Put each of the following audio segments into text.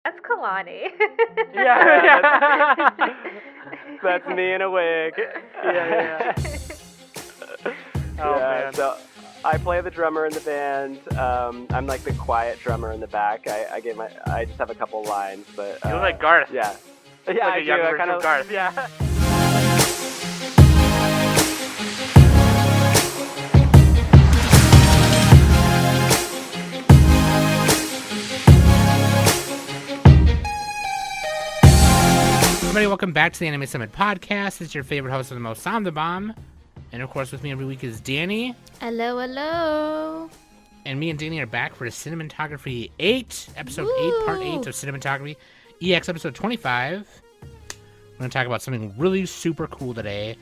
That's Kalani. Yeah. That's me in a wig. Yeah. Oh, man. So I play the drummer in the band. I'm like the quiet drummer in the back. I just have a couple lines, but You look like Garth. Yeah. Yeah, Like I a do. young I version kind of Garth. Yeah. Everybody, welcome back to the Anime Summit podcast. It's your favorite host of the most, Sam the Bomb. And of course, with me every week is Danny. Hello. And me and Danny are back for Cinnamontography 8, episode 8, part 8 of Cinematography EX, episode 25. We're going to talk about something really super cool today.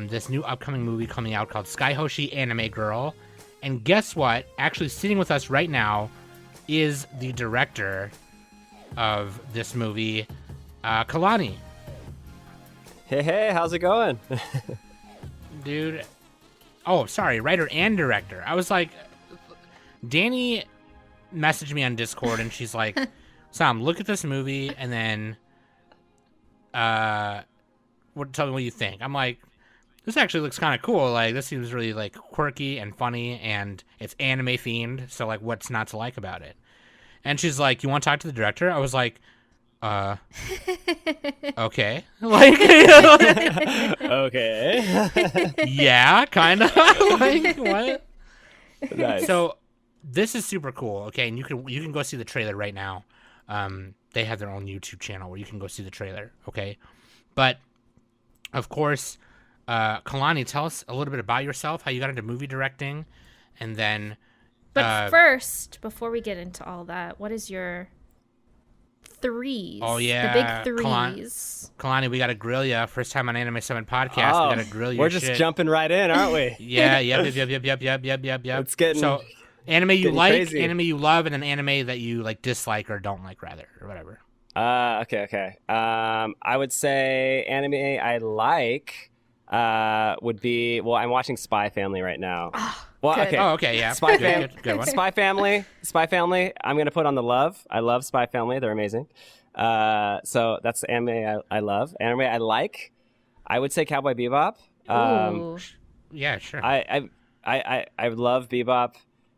This new upcoming movie coming out called Skye Hoshi Anime Girl. And guess what? Actually sitting with us right now is the director of this movie, Kalani. Hey, how's it going? Dude. Oh, sorry, writer and director. I was like, Danny messaged me on Discord and she's like, Sam, look at this movie and then tell me what you think. I'm like, this actually looks kind of cool. Like, this seems really like quirky and funny and it's anime themed. So like, what's not to like about it? And she's like, you want to talk to the director? I was like, okay. Like, Okay. yeah, kind of. Like, what? Nice. So this is super cool. Okay, and you can go see the trailer right now. They have their own YouTube channel where you can go see the trailer. Okay, but of course, Kalani, tell us a little bit about yourself, how you got into movie directing, and then. But first, before we get into all that, what is your threes? Oh yeah, the big threes. Kalani, we got to grill you. First time on Anime Summit podcast. Oh, we got to grill you. we're just jumping right in, aren't we? Yeah. Yep. It's getting so anime you like, crazy. anime you love, and an anime that you like dislike or don't like, rather, or whatever. Okay. I would say anime I like would be, well, I'm watching Spy Family right now. Well, good. okay. Oh, okay, yeah. Spy Good one. Spy Family. I'm gonna put on the love. I love Spy Family. They're amazing. So that's the anime I love. Anime I like, I would say Cowboy Bebop. Ooh. Yeah, sure. I love Bebop,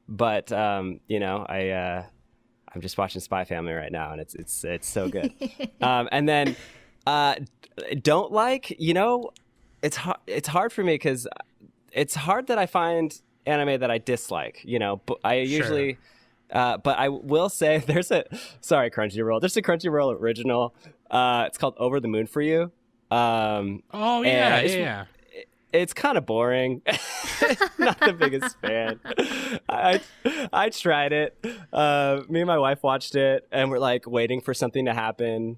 but I'm just watching Spy Family right now, and it's so good. And then don't like, it's hard for me because it's hard that I find anime that I dislike. But I usually. But I will say there's a Crunchyroll original. It's called Over the Moon for You. Oh yeah, yeah. It's kind of boring. Not the biggest fan. I tried it. Me and my wife watched it, and we're like waiting for something to happen,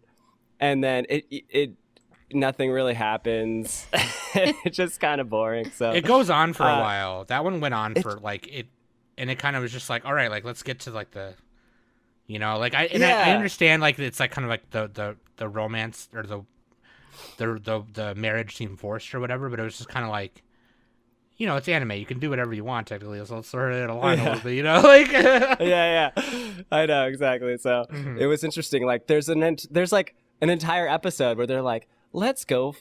and then it nothing really happens. It's just kind of boring. So It goes on for a while. That one went on for like it, and it kind of was just like, all right, like let's get to like the, like I understand like it's like kind of like the romance or the marriage seemed forced or whatever, but it was just kind of like, it's anime. You can do whatever you want technically. So let's sort it along a little bit, like. yeah. I know exactly. So It was interesting. Like there's like an entire episode where they're like, let's go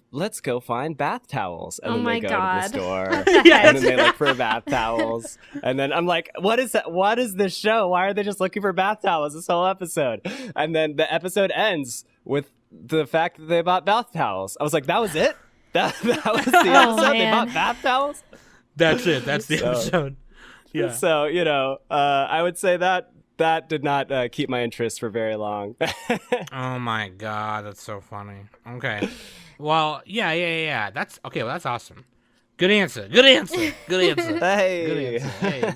find bath towels, and then they go to the store and then they look for bath towels, and then I'm like, what is that? What is this show? Why are they just looking for bath towels this whole episode? And then the episode ends with the fact that they bought bath towels. I was like, that was it? That was the episode? They bought bath towels? That's it. That's the episode. Yeah. So I would say that did not keep my interest for very long. Oh my god, that's so funny. Okay. Well, yeah. That's okay. Well, that's awesome. Good answer. Hey. Good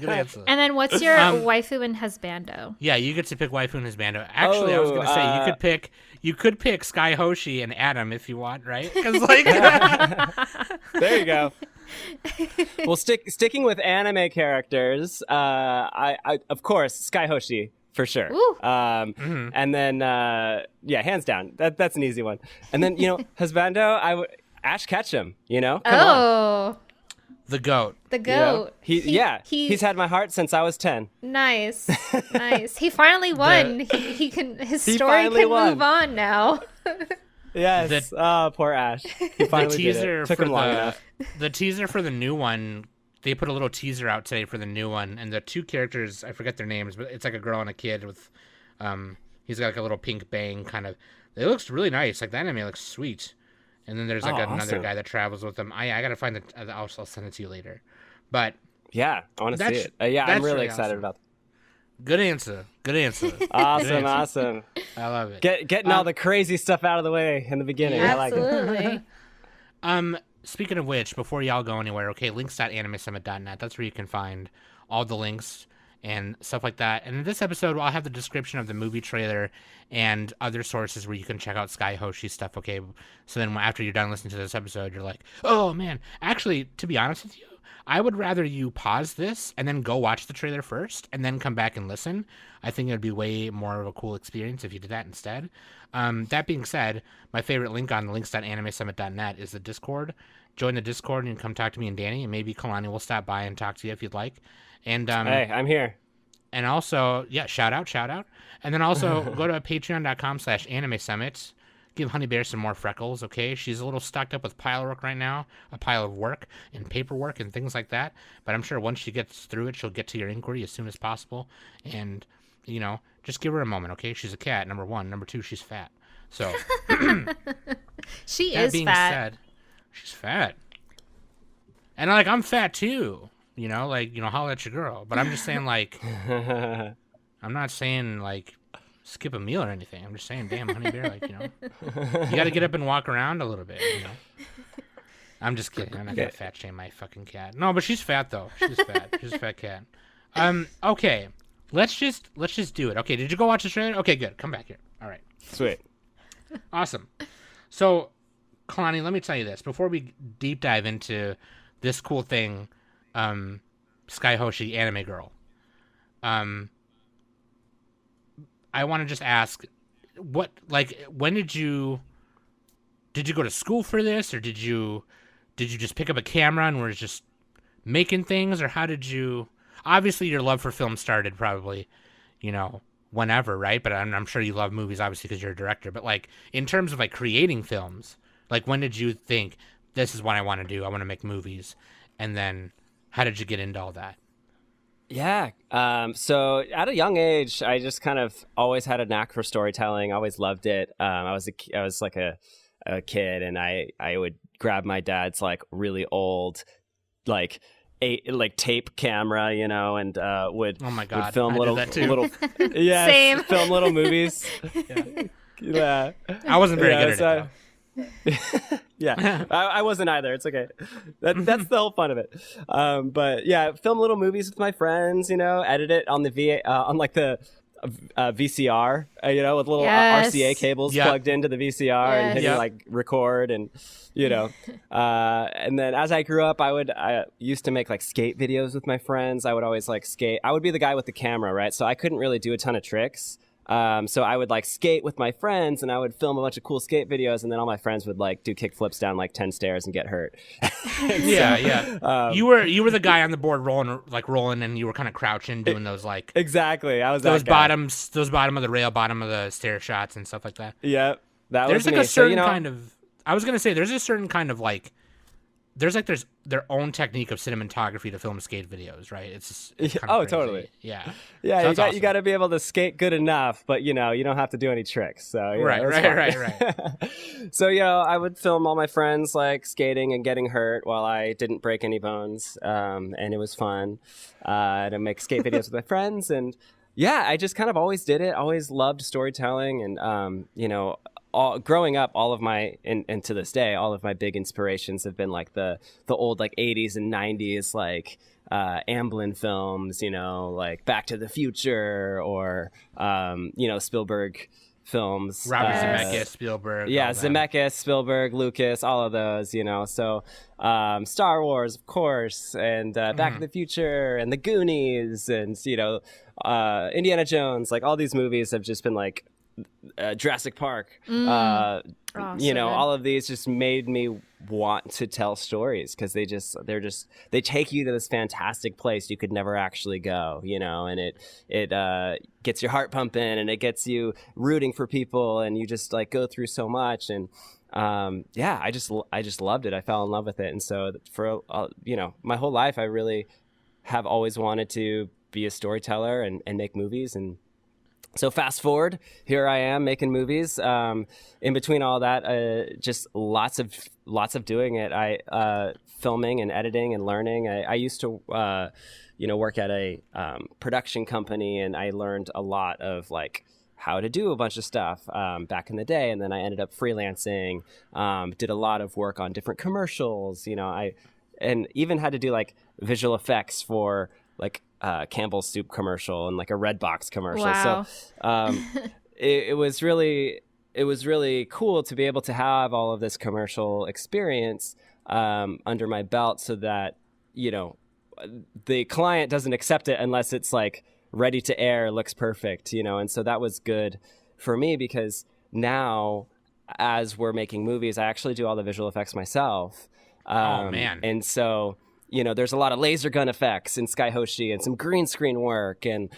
answer. And then what's your waifu and husbando? Yeah, you get to pick waifu and husbando. Actually, I was gonna say you could pick Skye Hoshi and Adam if you want, right? Because like, there you go. Well, sticking with anime characters, I of course Skye Hoshi for sure. And then hands down, that's an easy one. And then husbando, Ash Ketchum. Come on. The goat. The goat. He's had my heart since I was 10. Nice. He finally won. His story can move on now. Yes. Poor Ash. He finally did it. Took him long enough. The teaser for the new one, they put a little teaser out today for the new one, and the two characters, I forget their names, but it's like a girl and a kid with, he's got like a little pink bang kind of. It looks really nice. Like the anime looks sweet. And then there's like another guy that travels with them. I gotta find the. I'll send it to you later. But yeah, I want to see it. I'm really excited awesome. about. Good answer. Awesome. I love it. Getting all the crazy stuff out of the way in the beginning. Absolutely. I like it. Speaking of which, before y'all go anywhere, okay, links.animesummit.net. That's where you can find all the links and stuff like that. And in this episode, I'll have the description of the movie trailer and other sources where you can check out Skye Hoshi's stuff, okay? So then after you're done listening to this episode, you're like, oh, man. Actually, to be honest with you, I would rather you pause this and then go watch the trailer first and then come back and listen. I think it would be way more of a cool experience if you did that instead. That being said, my favorite link on the links.animesummit.net is the Discord. Join the Discord and come talk to me and Danny, and maybe Kalani will stop by and talk to you if you'd like. And hey, I'm here. And also, shout out. And then also go to patreon.com/anime summit. Give Honey Bear some more freckles, okay? She's a little stocked up with pile work right now, a pile of work and paperwork and things like that. But I'm sure once she gets through it, she'll get to your inquiry as soon as possible. And, just give her a moment, okay? She's a cat, number one. Number two, she's fat. So, she that is being fat. said, she's fat. And, I'm fat too. Holler at your girl. But I'm just saying, I'm not saying, skip a meal or anything. I'm just saying, damn, Honey Bear, you got to get up and walk around a little bit, I'm just kidding. I'm not going to fat shame my fucking cat. No, but she's fat, though. She's fat. She's a fat cat. Okay. Let's just do it. Okay, did you go watch the trailer? Okay, good. Come back here. All right. Sweet. Awesome. So, Kalani, let me tell you this. Before we deep dive into this cool thing, Skye Hoshi, anime girl, I want to just ask, when did you go to school for this, or did you just pick up a camera and were just making things, or how did you? Obviously, your love for film started probably, whenever, right? But I'm sure you love movies, obviously, because you're a director. But in terms of creating films, when did you think this is what I want to do? I want to make movies, and then how did you get into all that? Yeah. So at a young age, I just kind of always had a knack for storytelling. I always loved it. I was like a kid, and I would grab my dad's really old, tape camera, and would oh my God, would film Same. film little movies. Yeah. I wasn't very good at it. Yeah, I wasn't either. It's okay. That's the whole fun of it. But yeah, film little movies with my friends. Edit it on the VCR. with little RCA cables plugged into the VCR and hitting record and and then as I grew up, I used to make skate videos with my friends. I would always skate. I would be the guy with the camera, right? So I couldn't really do a ton of tricks. So I would skate with my friends, and I would film a bunch of cool skate videos, and then all my friends would do kick flips down 10 stairs and get hurt. You were the guy on the board rolling, and you were kind of crouching, doing those exactly. I was those that guy. those bottom of the rail, bottom of the stair shots, and stuff like that. Yeah, that there's was me. A certain kind of. I was gonna say there's a certain kind of there's their own technique of cinematography to film skate videos, right? It's kind of crazy. Totally. Yeah. Yeah, so you got to be able to skate good enough, but you don't have to do any tricks. So right. So I would film all my friends skating and getting hurt while I didn't break any bones, and it was fun to make skate videos with my friends. And yeah, I just kind of always did it. Always loved storytelling, and growing up, all of my and to this day, all of my big inspirations have been the old 80s and 90s Amblin films, Back to the Future or Spielberg films. Robert Zemeckis, Spielberg. Yeah, Zemeckis, Spielberg, Lucas, all of those, So Star Wars, of course, and Back to the Future and The Goonies and Indiana Jones. All these movies have just been Jurassic Park, Oh, so you know, good. all of these just made me want to tell stories because they take you to this fantastic place you could never actually go, you know, and it gets your heart pumping and it gets you rooting for people and you just like go through so much. And yeah, I just loved it. I fell in love with it. And so for you know, my whole life I really have always wanted to be a storyteller and make movies. And so fast forward, here I am making movies. In between all that, just lots of doing it. I filming and editing and learning. I used to, you know, work at a production company, and I learned a lot of like how to do a bunch of stuff back in the day. And then I ended up freelancing. Did a lot of work on different commercials. You know, and even had to do like visual effects for like Campbell's soup commercial and like a Redbox commercial. Wow. So it was really cool to be able to have all of this commercial experience under my belt, so that, you know, the client doesn't accept it unless it's like ready to air, looks perfect, you know. And so that was good for me, because now as we're making movies, I actually do all the visual effects myself. Oh man. And so, you know, there's a lot of laser gun effects in Skye Hoshi and some green screen work. And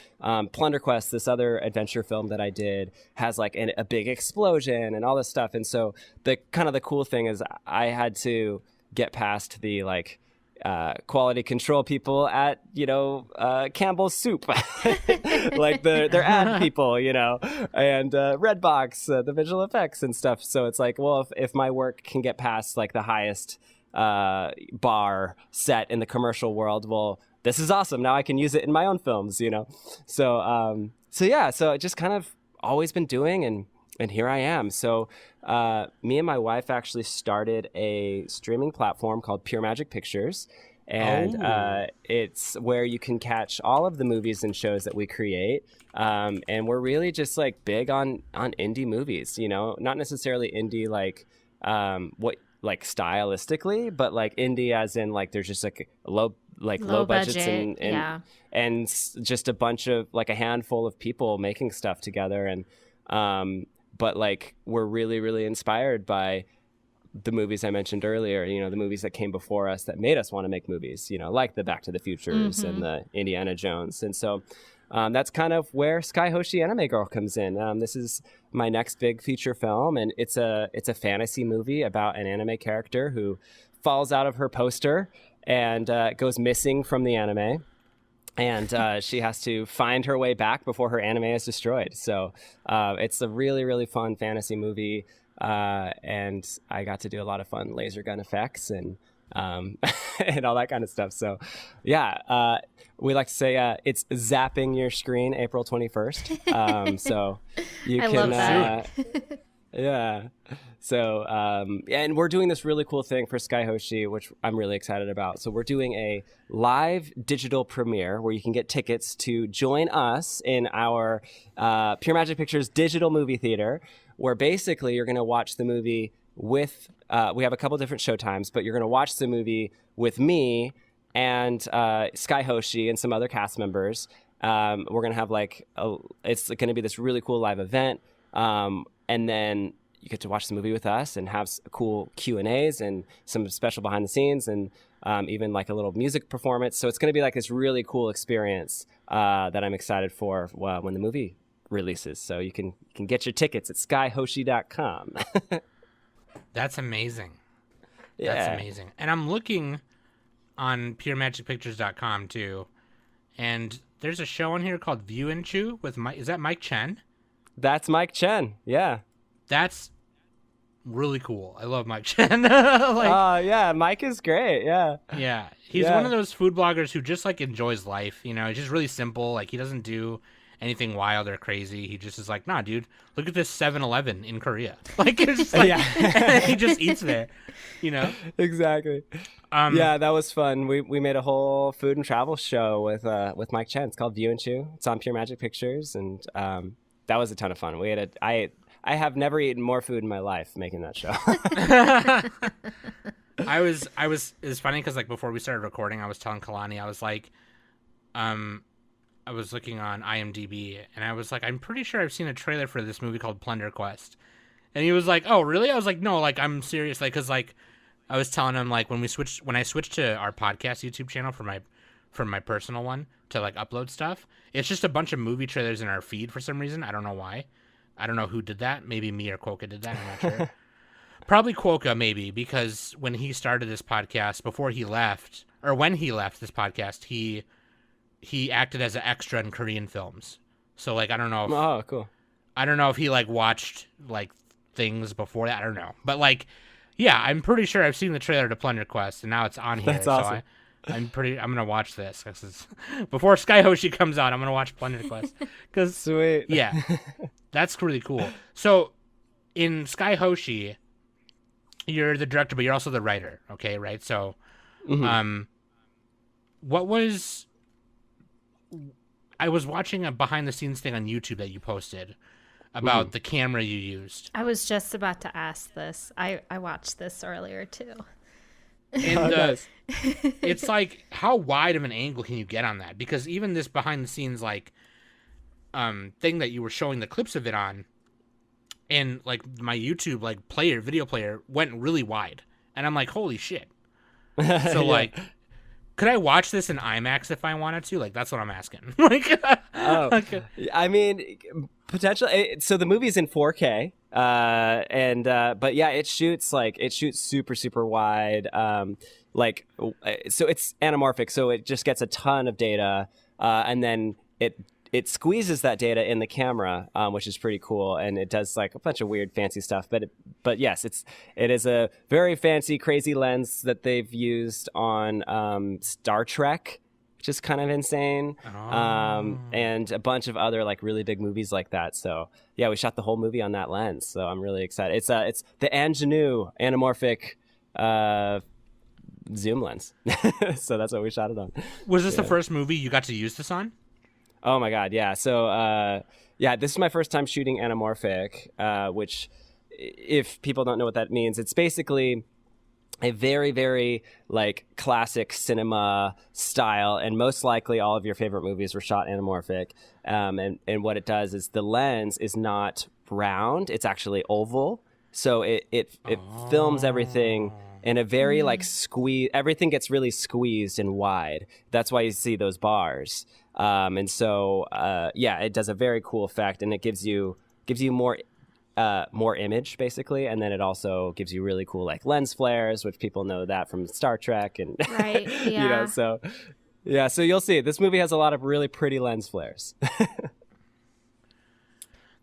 Plunder Quest, this other adventure film that I did, has like a big explosion and all this stuff. And so the cool thing is I had to get past the like quality control people at, you know, Campbell's Soup, like their ad people, you know, and Redbox, the visual effects and stuff. So it's like, well, if my work can get past like the highest bar set in the commercial world, well, this is awesome. Now I can use it in my own films, you know? So, yeah, so I just kind of always been doing, and here I am. So, me and my wife actually started a streaming platform called Pure Magic Pictures. And it's where you can catch all of the movies and shows that we create. And we're really just like big on indie movies, you know, not necessarily indie like like stylistically, but like indie as in like there's just like low budgets budget, and just a bunch of like a handful of people making stuff together. And but like we're really, really inspired by the movies I mentioned earlier, you know, the movies that came before us that made us want to make movies, you know, like the Back to the Futures and the Indiana Jones. And so that's kind of where Skye Hoshi Anime Girl comes in. This is my next big feature film, and it's a fantasy movie about an anime character who falls out of her poster and goes missing from the anime. And she has to find her way back before her anime is destroyed. So it's a really, really fun fantasy movie. And I got to do a lot of fun laser gun effects and and all that kind of stuff. So yeah, we like to say it's zapping your screen April 21st. So you I can love that. yeah. So and we're doing this really cool thing for Skye Hoshi, which I'm really excited about. So we're doing a live digital premiere where you can get tickets to join us in our Pure Magic Pictures digital movie theater, where basically you're going to watch the movie with, we have a couple different show times, but you're going to watch the movie with me and Skye Hoshi and some other cast members. We're going to have like, it's going to be this really cool live event. And then you get to watch the movie with us and have cool Q&As and some special behind the scenes and even like a little music performance. So it's going to be like this really cool experience that I'm excited for when the movie releases. So you can get your tickets at skyehoshi.com. That's amazing. Yeah. That's amazing. And I'm looking on puremagicpictures.com too, and there's a show on here called View and Chew with Mike. Is that Mike Chen? That's Mike Chen. Yeah. That's really cool. I love Mike Chen. Yeah, Mike is great. Yeah. Yeah. He's one of those food bloggers who just like enjoys life. You know, he's just really simple. Like he doesn't do anything wild or crazy. He just is like, nah, dude, look at this 7-Eleven in Korea. Like it's just like, and he just eats there, you know? Exactly. Yeah, that was fun. We made a whole food and travel show with Mike Chen. It's called View and Chew. It's on Pure Magic Pictures, and that was a ton of fun. I have never eaten more food in my life making that show. It was funny because like before we started recording, I was telling Kalani, I was like, I was looking on IMDb, and I was like, I'm pretty sure I've seen a trailer for this movie called Plunder Quest. And he was like, oh, really? I was like, no, like, I'm serious. Like, because, like, I was telling him, like, when I switched to our podcast YouTube channel from my personal one to, like, upload stuff, it's just a bunch of movie trailers in our feed for some reason. I don't know why. I don't know who did that. Maybe me or Quokka did that. I'm not sure. Probably Quokka, maybe, because when he started this podcast, before he left, or when he left this podcast, he acted as an extra in Korean films. So, like, I don't know if... Oh, cool. I don't know if he, like, watched, like, things before that. I don't know. But, like, yeah, I'm pretty sure I've seen the trailer to Plunder Quest, and now it's on here. That's awesome. So I'm going to watch this. Before Skye Hoshi comes out, I'm going to watch Plunder Quest. Cause, Sweet. Yeah. That's really cool. So, in Skye Hoshi... You're the director, but you're also the writer, okay, right? So, what was... I was watching a behind-the-scenes thing on YouTube that you posted about the camera you used. I was just about to ask this. I watched this earlier, too. And Nice. it's like, how wide of an angle can you get on that? Because even this behind-the-scenes, like, thing that you were showing the clips of it on, and like my YouTube like video player went really wide, and I'm like, holy shit. So like, could I watch this in IMAX if I wanted to? Like, that's what I'm asking. Like, I mean, potentially. So the movie's in 4K, but yeah, it shoots super super wide. So it's anamorphic, so it just gets a ton of data, and then it squeezes that data in the camera, which is pretty cool, and it does like a bunch of weird, fancy stuff. But yes, it is a very fancy, crazy lens that they've used on Star Trek, which is kind of insane, and a bunch of other like really big movies like that. So yeah, we shot the whole movie on that lens. So I'm really excited. It's the Angenu anamorphic zoom lens. So that's what we shot it on. Was this the first movie you got to use this on? Oh my God, yeah. So, this is my first time shooting anamorphic, which, if people don't know what that means, it's basically a very, very like classic cinema style, and most likely all of your favorite movies were shot anamorphic. And what it does is the lens is not round; it's actually oval. So it films everything in a very like everything gets really squeezed and wide. That's why you see those bars. And so, it does a very cool effect, and it gives you more image basically. And then it also gives you really cool like lens flares, which people know that from Star Trek and, right. Yeah. So you'll see this movie has a lot of really pretty lens flares.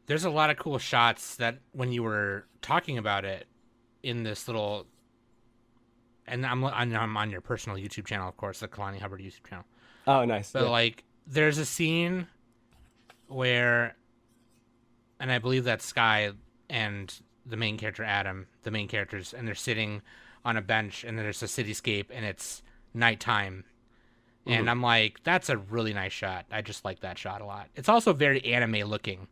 There's a lot of cool shots that when you were talking about it in this little, and I'm on your personal YouTube channel, of course, the Kalani Hubbard YouTube channel. Oh, nice. But like, there's a scene where, and I believe that's Skye and the main character Adam, the main characters, and they're sitting on a bench, and there's a cityscape, and it's nighttime. And I'm like, that's a really nice shot. I just like that shot a lot. It's also very anime looking,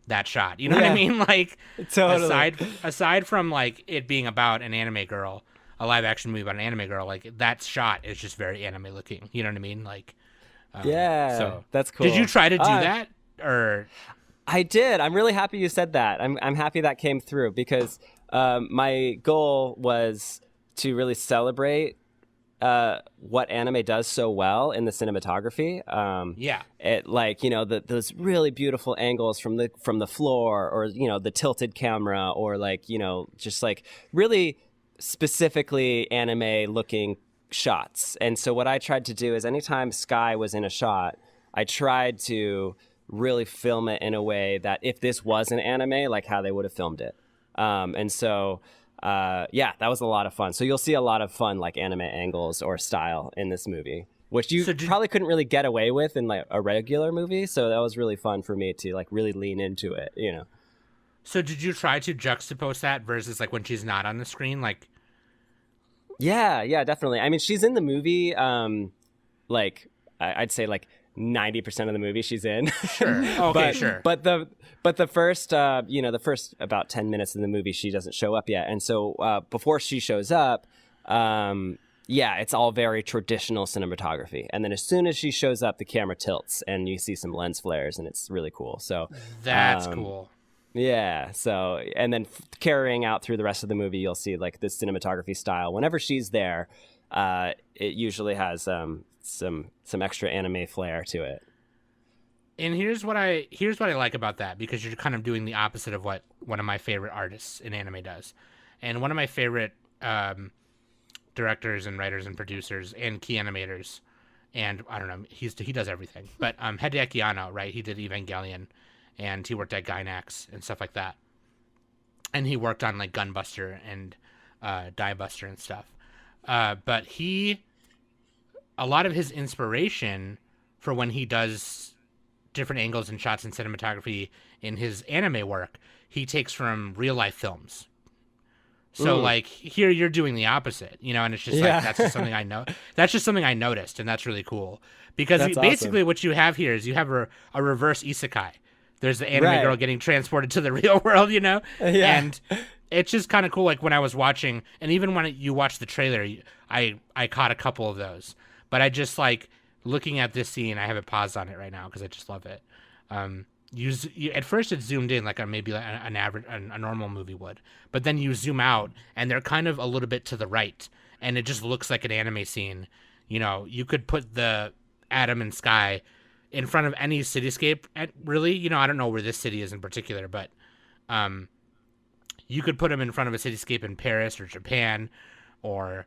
that shot. You know what I mean? Like, totally. Aside from like it being about an anime girl, a live action movie about an anime girl, like that shot is just very anime looking. You know what I mean? Like, so that's cool. Did you try to do that, or? I did. I'm really happy you said that. I'm happy that came through, because my goal was to really celebrate what anime does so well in the cinematography. It like, those really beautiful angles from the floor, or the tilted camera, or like, just like really specifically anime looking shots. And so what I tried to do is, anytime Skye was in a shot, I tried to really film it in a way that if this was an anime, like how they would have filmed it. And so that was a lot of fun. So you'll see a lot of fun like anime angles or style in this movie, which you probably couldn't really get away with in like a regular movie. So that was really fun for me to like really lean into it, So did you try to juxtapose that versus like when she's not on the screen? Like, yeah, definitely. I mean, she's in the movie, like I'd say like 90% of the movie she's in. Sure. Okay, sure. But the first, the first about 10 minutes of the movie, she doesn't show up yet. And so before she shows up, Yeah, it's all very traditional cinematography. And then as soon as she shows up, the camera tilts and you see some lens flares, and it's really cool. So That's cool. Yeah. So, and then carrying out through the rest of the movie, you'll see like this cinematography style. Whenever she's there, it usually has some extra anime flair to it. And here's what I like about that, because you're kind of doing the opposite of what one of my favorite artists in anime does. And one of my favorite directors and writers and producers and key animators, and I don't know, he does everything, but Hideaki Anno, right? He did Evangelion, and he worked at Gainax and stuff like that, and he worked on like Gunbuster and Die Buster and stuff. But a lot of his inspiration for when he does different angles and shots in cinematography in his anime work, he takes from real life films. So like here you're doing the opposite, and it's just like, that's just something I know. That's just something I noticed, and that's really cool, because basically what you have here is you have a reverse isekai. There's the anime girl getting transported to the real world, and it's just kind of cool. Like when I was watching, and even when you watch the trailer, I caught a couple of those, but I just like looking at this scene. I have it paused on it right now because I just love it. At first it's zoomed in like a normal movie would, but then you zoom out and they're kind of a little bit to the right, and it just looks like an anime scene. You could put the Adam and Skye in front of any cityscape, really. I don't know where this city is in particular, but you could put them in front of a cityscape in Paris or Japan or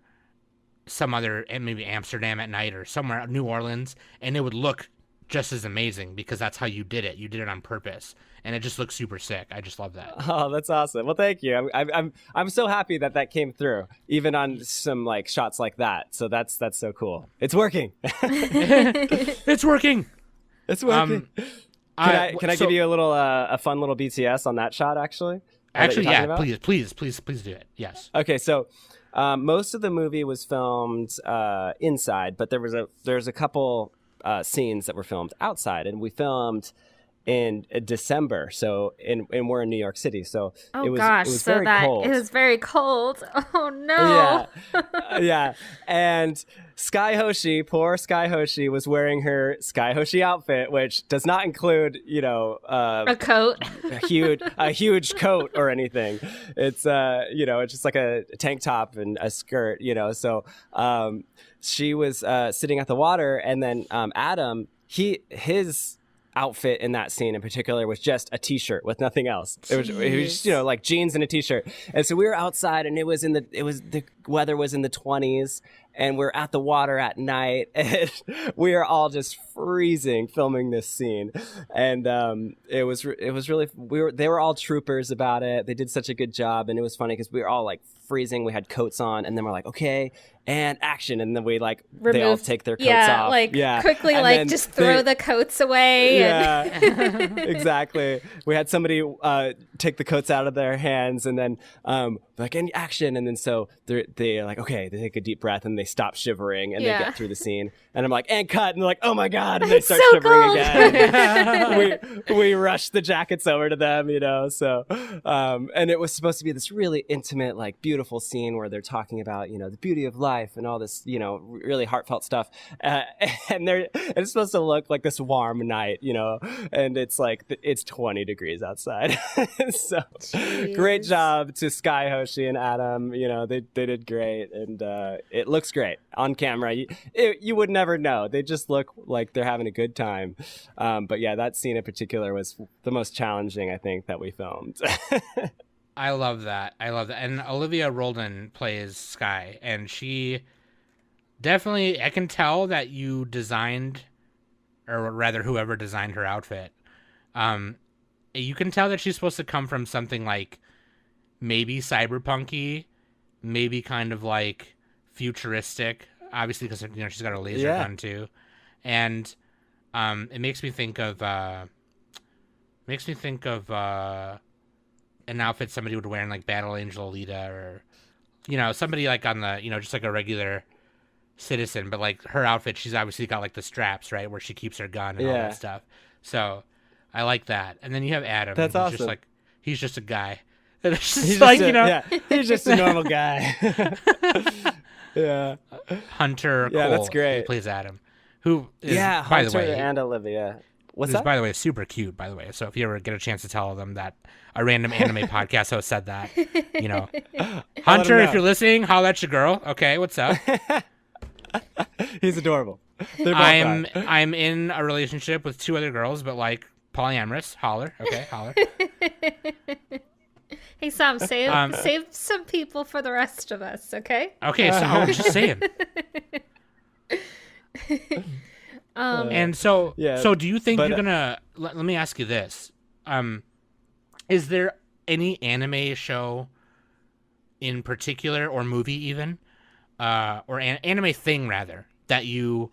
some other, maybe Amsterdam at night or somewhere, New Orleans, and it would look just as amazing, because that's how you did it. You did it on purpose, and it just looks super sick. I just love that. Oh, that's awesome. Well, thank you. I'm so happy that came through, even on some like shots like that. So that's so cool. It's working. It's working. It's working. Can I give you a fun little BTS on that shot? Actually, yeah. Please do it. Yes. Okay, so. Most of the movie was filmed inside, but there's a couple scenes that were filmed outside, and we filmed in December. So we're in New York City, so it was very cold. It was very cold. Oh no. Yeah. And Skye Hoshi, poor Skye Hoshi, was wearing her Skye Hoshi outfit, which does not include, a coat, a huge coat or anything. It's it's just like a tank top and a skirt, So she was sitting at the water, and then Adam, his outfit in that scene in particular was just a t-shirt with nothing else. It was just, like jeans and a t-shirt. And so we were outside, and the weather was in the 20s, and we're at the water at night, and we are all just freezing filming this scene. And it was really, they were all troopers about it. They did such a good job, and it was funny because we were all like freezing. We had coats on, and then we're like, okay, and action, and then we like they all take their coats off. Quickly, and just throw the coats away. Yeah, exactly. We had somebody take the coats out of their hands, and then like in action, and then so they're like, okay, they take a deep breath, and they stop shivering, and they get through the scene, and I'm like, and cut, and they're like, oh my god, and they start shivering again. we rush the jackets over to them, So and it was supposed to be this really intimate, like beautiful scene where they're talking about the beauty of life and all this really heartfelt stuff, and it's supposed to look like this warm night, and it's like it's 20 degrees outside. So great job to Skye Hoshi and Adam. They did great, and it looks great on camera. You would never know. They just look like they're having a good time. But yeah, that scene in particular was the most challenging, I think, that we filmed. I love that. And Olivia Roldan plays Skye, and she definitely, I can tell that you designed, or rather whoever designed her outfit, you can tell that she's supposed to come from something like maybe cyberpunky, maybe kind of like futuristic, obviously because she's got a laser gun too, and it makes me think of an outfit somebody would wear in like Battle Angel Alita, or somebody like on the just like a regular citizen, but like her outfit, she's obviously got like the straps, right, where she keeps her gun and all that stuff. So I like that. And then you have Adam. That's awesome. Just like, he's just a guy. He's just a normal guy. Yeah. Hunter Yeah, Cole, that's great. who plays Adam, who is, Yeah, by Hunter the way, and Olivia. What's who's, that? by the way, super cute, by the way. So if you ever get a chance to tell them that a random anime podcast host said that, you know. Hunter, if you're listening, holla at your girl. Okay, what's up? He's adorable. They're both I'm in a relationship with 2 other girls, but like polyamorous. Holler. Okay, holler. Hey, Sam, save some people for the rest of us, okay? Okay, so I was just saying. And so, yeah, so do you think but, you're gonna? Let me ask you this: is there any anime show in particular, or movie even, or anime thing rather, that you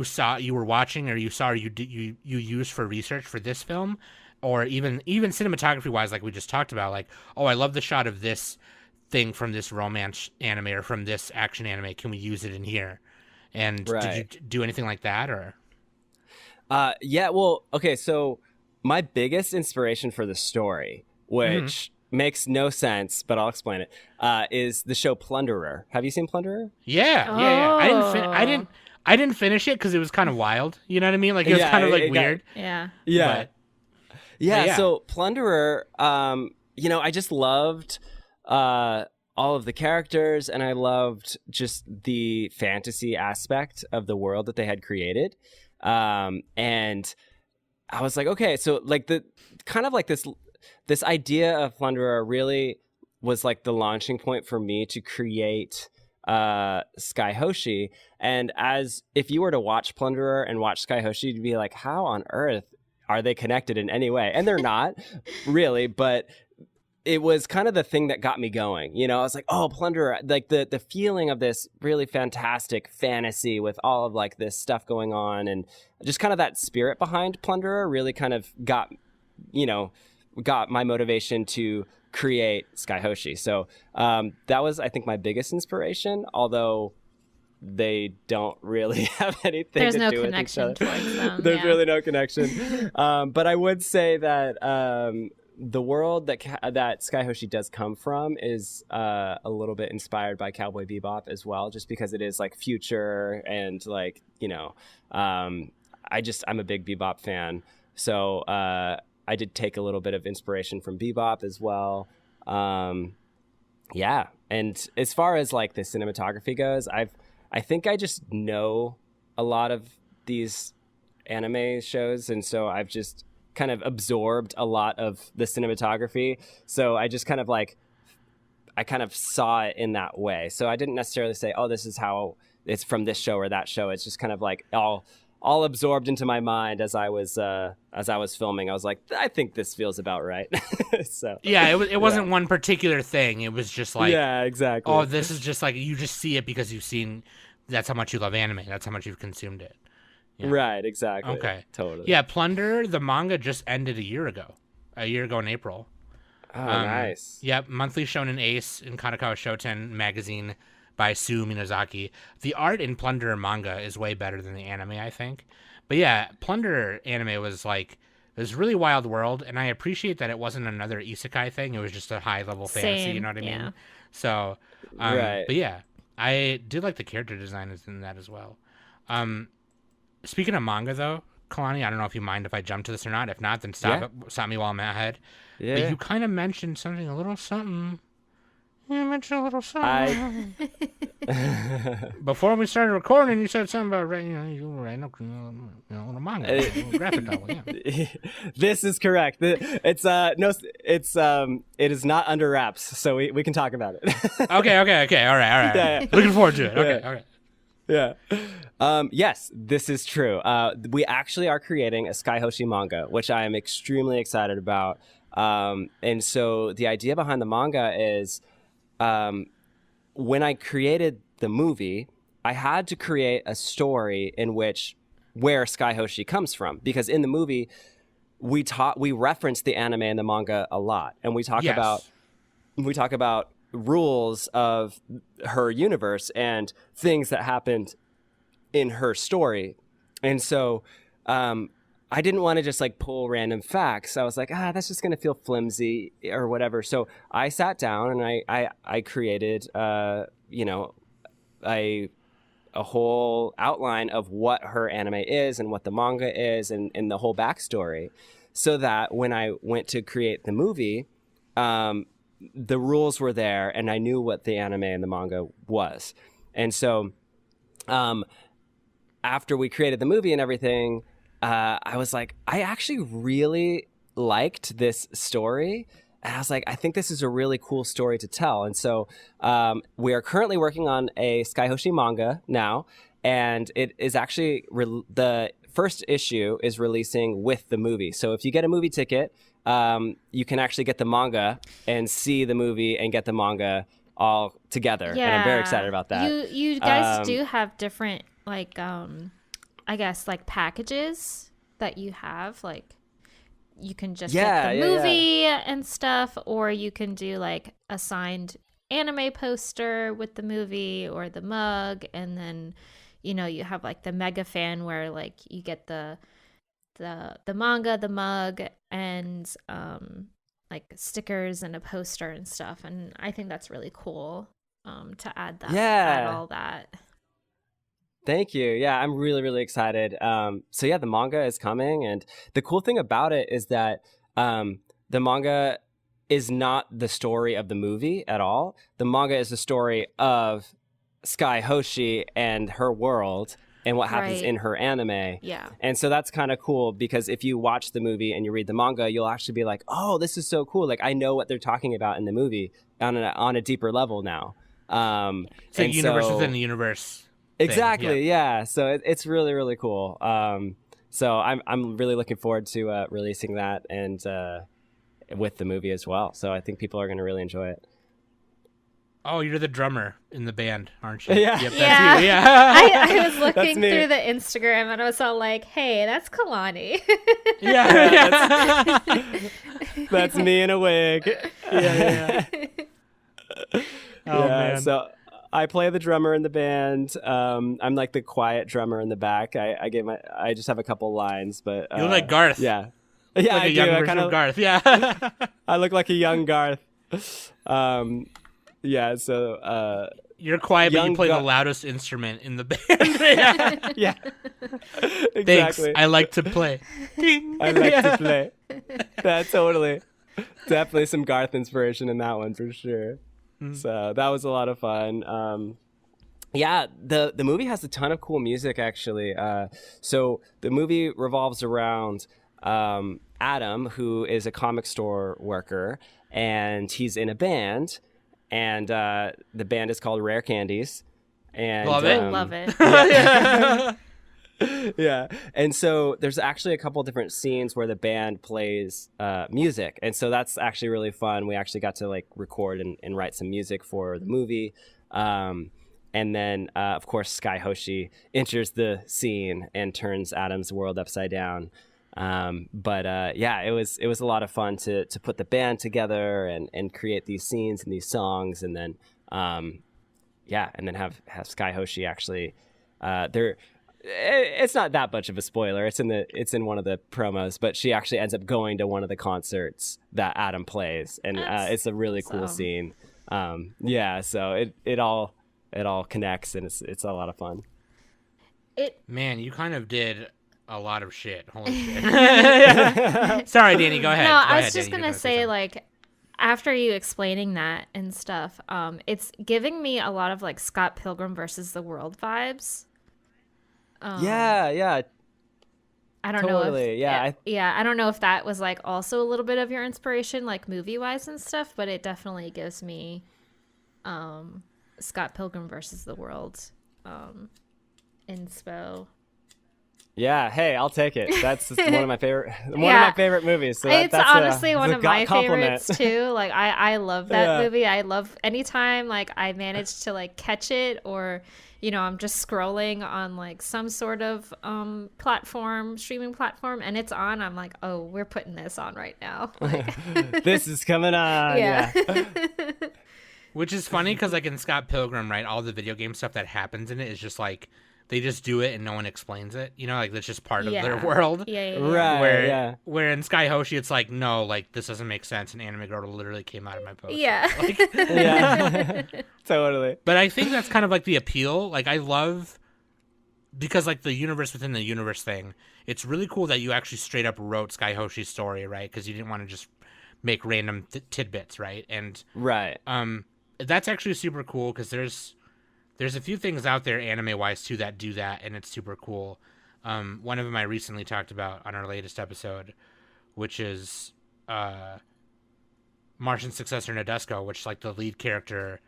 saw, you were watching, or you saw, or you used for research for this film, or even cinematography wise, like we just talked about, like, oh, I love the shot of this thing from this romance anime or from this action anime. Can we use it in here? And did you do anything like that, or? Yeah, well, okay, so my biggest inspiration for the story, which makes no sense, but I'll explain it, is the show Plunderer. Have you seen Plunderer? Yeah. I didn't finish it because it was kind of wild. You know what I mean? Like, it was kind of like weird. Yeah. Yeah. So Plunderer, I just loved all of the characters, and I loved just the fantasy aspect of the world that they had created. And I was like, okay, so like the kind of like this idea of Plunderer really was like the launching point for me to create Skye Hoshi. And as if you were to watch Plunderer and watch Skye Hoshi, you'd be like, how on earth are they connected in any way? And they're not really, but it was kind of the thing that got me going. I was like, oh, Plunderer, like the feeling of this really fantastic fantasy with all of like this stuff going on, and just kind of that spirit behind Plunderer really kind of got my motivation to create Skye Hoshi. So that was, I think, my biggest inspiration, although they don't really have anything There's to no do with each connection other. towards them. There's really no connection. But I would say that the world that Skye Hoshi does come from is a little bit inspired by Cowboy Bebop as well, just because it is like future and like, I'm a big Bebop fan. So I did take a little bit of inspiration from Bebop as well. Yeah. And as far as like the cinematography goes, I think I just know a lot of these anime shows, and so I've just kind of absorbed a lot of the cinematography. So I just kind of saw it in that way. So I didn't necessarily say, oh, this is how it's from this show or that show. It's just kind of like all absorbed into my mind as I was filming. I was like, I think this feels about right. So yeah, it wasn't one particular thing. It was just like, yeah, exactly. Oh, this is just like, you just see it because you've seen. That's how much you love anime. That's how much you've consumed it. Yeah. Right, exactly. Okay. Totally. Yeah, Plunder, the manga just ended a year ago in April. Oh, nice. Yep, monthly Shonen Ace in Kanakawa Shoten magazine by Sue Minozaki. The art in Plunder manga is way better than the anime, I think. But yeah, Plunder anime was like, it was really wild world, and I appreciate that it wasn't another isekai thing. It was just a high-level fantasy, you know what I mean? So, right. But yeah, I did like the character design in that as well. Speaking of manga, though, Kalani, I don't know if you mind if I jump to this or not. If not, then stop me while I'm ahead. Yeah. But you kind of mentioned something, a little something. You mentioned a little something. Before we started recording, you said something about you were writing a manga, a graphic novel. Yeah. This is correct. It is not under wraps, so we can talk about it. Okay. All right. Yeah. Looking forward to it. Okay. Yeah. Yes, this is true. We actually are creating a Skye Hoshi manga, which I am extremely excited about. And so the idea behind the manga is, when I created the movie, I had to create a story in where Skye Hoshi comes from, because in the movie we reference the anime and the manga a lot, and we talk about rules of her universe and things that happened in her story. And so I didn't want to just like pull random facts. I was like, that's just going to feel flimsy or whatever. So I sat down and I created, a whole outline of what her anime is and what the manga is and the whole backstory, so that when I went to create the movie, the rules were there and I knew what the anime and the manga was. And so after we created the movie and everything, I was like, I actually really liked this story. And I was like, I think this is a really cool story to tell. And so we are currently working on a Skye Hoshi manga now. And it is actually the first issue is releasing with the movie. So if you get a movie ticket, you can actually get the manga and see the movie and get the manga all together. Yeah. And I'm very excited about that. You guys do have different, like, I guess, like, packages that you have, like, you can just get the movie and stuff, or you can do like a signed anime poster with the movie or the mug, and then you have like the mega fan where like you get the manga, the mug, and like stickers and a poster and stuff. And I think that's really cool to add that. Add all that. Thank you. Yeah, I'm really, really excited. So yeah, the manga is coming, and the cool thing about it is that the manga is not the story of the movie at all. The manga is the story of Skye Hoshi and her world and what happens in her anime. Yeah. And so that's kind of cool, because if you watch the movie and you read the manga, you'll actually be like, oh, this is so cool. Like, I know what they're talking about in the movie on a deeper level now. It's like universe within the universe. Exactly. Yeah. So it's really, really cool. So I'm really looking forward to releasing that and with the movie as well. So I think people are going to really enjoy it. Oh, you're the drummer in the band, aren't you? Yeah. Yep, that's you. Yeah. I was looking through the Instagram and I was all like, hey, that's Kalani. Yeah. That's me in a wig. Yeah. Oh, man. So I play the drummer in the band. I'm like the quiet drummer in the back. I just have a couple lines, but you look like Garth. Yeah, like I do. I kind of Garth. Yeah. I look like a young Garth. Yeah. So you're quiet, but you play the loudest instrument in the band. Yeah. Exactly. Thanks. I like to play. I like to play. That totally. Definitely some Garth inspiration in that one for sure. So that was a lot of fun. Yeah, the movie has a ton of cool music, actually. So the movie revolves around Adam, who is a comic store worker, and he's in a band, and the band is called Rare Candies. And love it. Love it. Yeah. Yeah. And so there's actually a couple different scenes where the band plays music. And so that's actually really fun. We actually got to like record and write some music for the movie. And then, of course, Skye Hoshi enters the scene and turns Adam's world upside down. Yeah, it was a lot of fun to put the band together and create these scenes and these songs. And then, and then have Skye Hoshi actually, it's not that much of a spoiler. It's in one of the promos, but she actually ends up going to one of the concerts that Adam plays, and it's a really cool scene. So it all connects, and it's a lot of fun. Man, you kind of did a lot of shit. Holy shit! Sorry, Danny. Go ahead. No, I was just gonna say, like, after you explaining that and stuff, it's giving me a lot of like Scott Pilgrim versus the World vibes. Yeah. I don't totally. know if I don't know if that was like also a little bit of your inspiration, like movie wise and stuff, but it definitely gives me Scott Pilgrim versus the World inspo. Yeah, hey, I'll take it. That's one of my favorite of my favorite movies. So it's that's honestly one of my compliment. favorites too. Like I love that movie. I love anytime like I manage to like catch it, or I'm just scrolling on like some sort of streaming platform, and it's on. I'm like, oh, we're putting this on right now. Like, this is coming on. Yeah. Which is funny because like in Scott Pilgrim, right, all the video game stuff that happens in it is just like they just do it and no one explains it. You know, like that's just part of their Yeah. world. Yeah. Right. Where in Skye Hoshi, it's like, no, like this doesn't make sense. An anime girl literally came out of my poster. Yeah. Like, Yeah. Totally. but I think that's kind of like the appeal. Like I love, because like the universe within the universe thing, it's really cool that you actually straight up wrote Skye Hoshi's story, right? Because you didn't want to just make random tidbits, right? And Right. that's actually super cool because there's a few things out there anime wise too that do that, and it's super cool. One of them I recently talked about on our latest episode, which is Martian successor Nadesco, which is like the lead character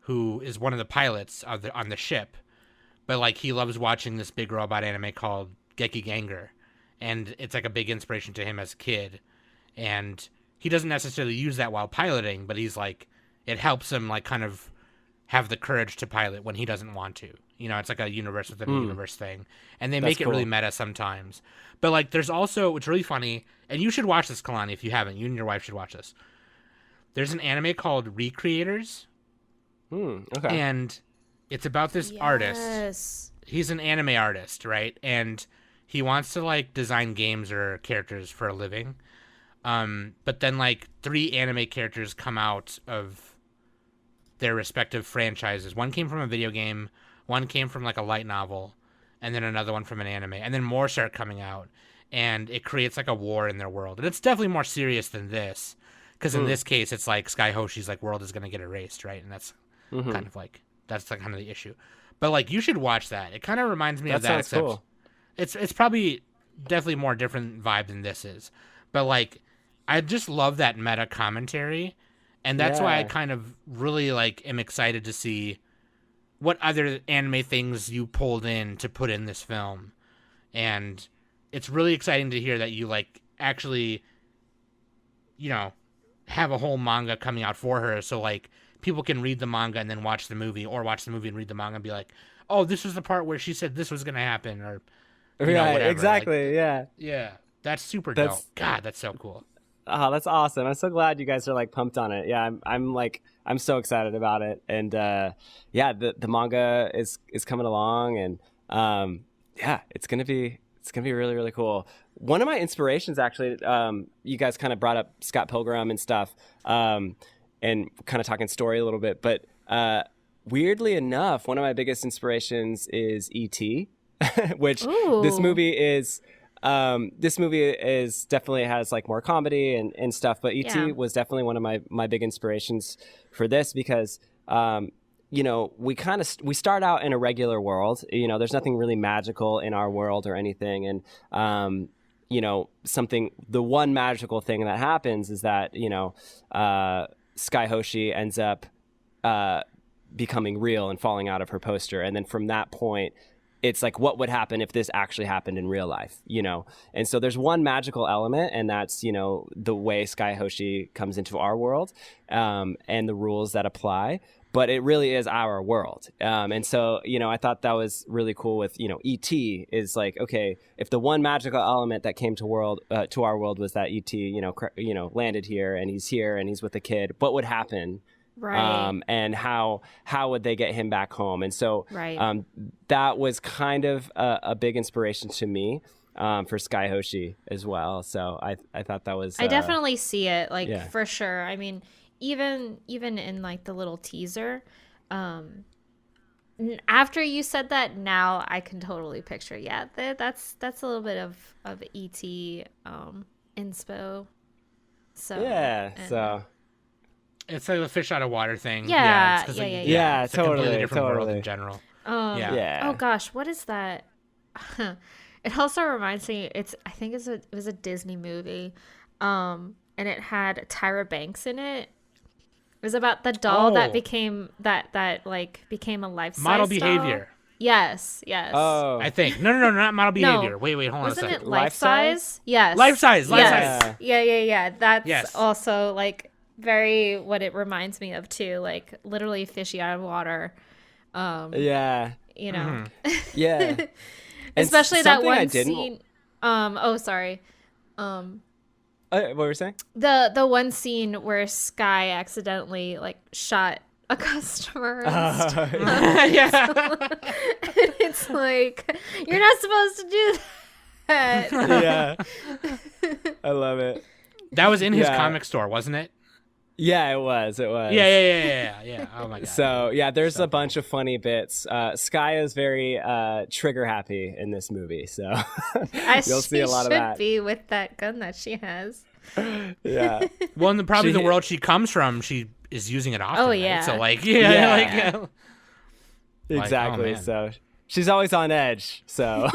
who is one of the pilots on the ship, but like he loves watching this big robot anime called Geki Ganger, and it's like a big inspiration to him as a kid, and he doesn't necessarily use that while piloting, but he's like, it helps him like kind of have the courage to pilot when he doesn't want to. You know, it's like a universe within a universe thing. And they make it really meta sometimes. But like there's also, it's really funny, and you should watch this, Kalani, if you haven't. You and your wife should watch this. There's an anime called Recreators. Okay. And it's about this artist. He's an anime artist, right? And he wants to like design games or characters for a living. But then like 3 anime characters come out of their respective franchises. One came from a video game, one came from like a light novel, and then another one from an anime. And then more start coming out, and it creates like a war in their world. And it's definitely more serious than this, because in this case, it's like Skye Hoshi's like world is going to get erased, right? And that's kind of like, that's like kind of the issue. But like, you should watch that. It kind of reminds me of that, except cool. It's probably definitely more different vibe than this is. But like, I just love that meta commentary, and that's why I kind of really like am excited to see what other anime things you pulled in to put in this film. And it's really exciting to hear that you like actually, you know, have a whole manga coming out for her, so like people can read the manga and then watch the movie, or watch the movie and read the manga and be like, oh, this was the part where she said this was gonna happen, or you know, whatever. Exactly. Like, yeah, that's super dope. God, that's so cool. Oh, that's awesome. I'm so glad you guys are like pumped on it. Yeah, I'm so excited about it. And yeah, the manga is coming along, and yeah, it's gonna be really, really cool. One of my inspirations, actually, you guys kind of brought up Scott Pilgrim and stuff, and kind of talking story a little bit, but weirdly enough, one of my biggest inspirations is E.T., which this movie is definitely has like more comedy and stuff, but E.T. was definitely one of my big inspirations for this, because you know, we start out in a regular world. You know, there's nothing really magical in our world or anything, and you know, the one magical thing that happens is that, you know, Skye Hoshi ends up becoming real and falling out of her poster, and then from that point, it's like, what would happen if this actually happened in real life, you know? And so there's one magical element, and that's, you know, the way Skye Hoshi comes into our world, and the rules that apply, but it really is our world. And so, you know, I thought that was really cool with, you know, E.T. is like, okay, if the one magical element that came to our world was that E.T., you know, landed here and he's with a kid, what would happen? Right. And how would they get him back home? And so that was kind of a big inspiration to me for Skye Hoshi as well. So I thought that was... I definitely see it, like, for sure. I mean, even in like the little teaser, after you said that, now I can totally picture, that's a little bit of E.T. inspo. So so... It's like the fish out of water thing. Yeah, it's yeah, it's a completely different world in general. Oh gosh, what is that? It also reminds me. I think it was a Disney movie, and it had Tyra Banks in it. It was about the doll that became became a life size model doll. Behavior. Yes. Oh, I think no, not model behavior. No. Wait, hold on a second. Wasn't it life size? Yes. Life size. Yeah. That's also like very what it reminds me of too, like literally fishy out of water. You know. Yeah. Especially that one scene. Sorry. What were you saying? The one scene where Skye accidentally like shot a customer. Yeah. It's like, you're not supposed to do that. Yeah. I love it. That was in his Yeah. comic store, wasn't it? Yeah, it was. It was. Yeah. Oh my god. So yeah, there's So a bunch of funny bits. Skye is very trigger happy in this movie, so As you'll see a lot of she that. should be with that gun that she has. Yeah. Well, in probably She- the world she comes from, she is using it often. Oh, right? yeah. So like, Yeah. like, Exactly. man. So she's always on edge. So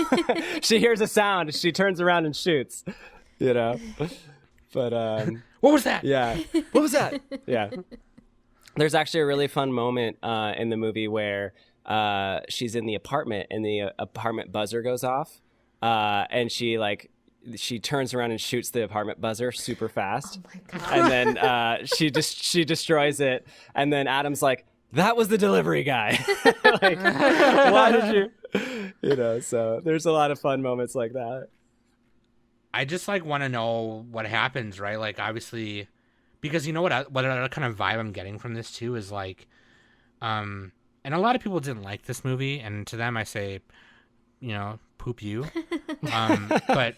she hears a sound, she turns around and shoots. You know. But what was that? yeah. What was that? Yeah. There's actually a really fun moment in the movie where she's in the apartment and the apartment buzzer goes off, and she turns around and shoots the apartment buzzer super fast. Oh my God. And then she destroys it, and then Adam's like, that was the delivery guy. Like, why did you so there's a lot of fun moments like that. I just like want to know what happens, right? Like obviously, because you know what other kind of vibe I'm getting from this too is like, and a lot of people didn't like this movie, and to them I say, poop you. But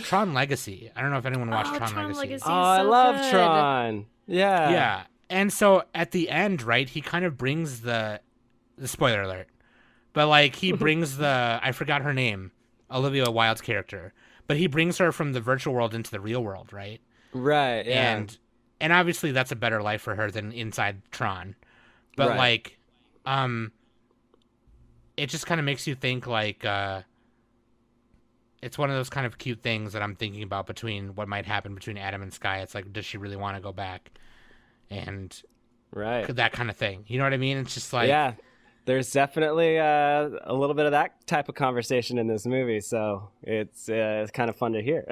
Tron Legacy. I don't know if anyone watched Tron Legacy. Oh, I so love good. Tron. Yeah. Yeah. And so at the end, right, he kind of brings the spoiler alert, but like he brings I forgot her name, Olivia Wilde's character, but he brings her from the virtual world into the real world, right? Right. Yeah. And obviously that's a better life for her than inside Tron. But Right. like, it just kind of makes you think like, it's one of those kind of cute things that I'm thinking about between what might happen between Adam and Skye. It's like, does she really want to go back? And Right. that kind of thing. You know what I mean? It's just like, yeah. There's definitely a little bit of that type of conversation in this movie, so it's kind of fun to hear.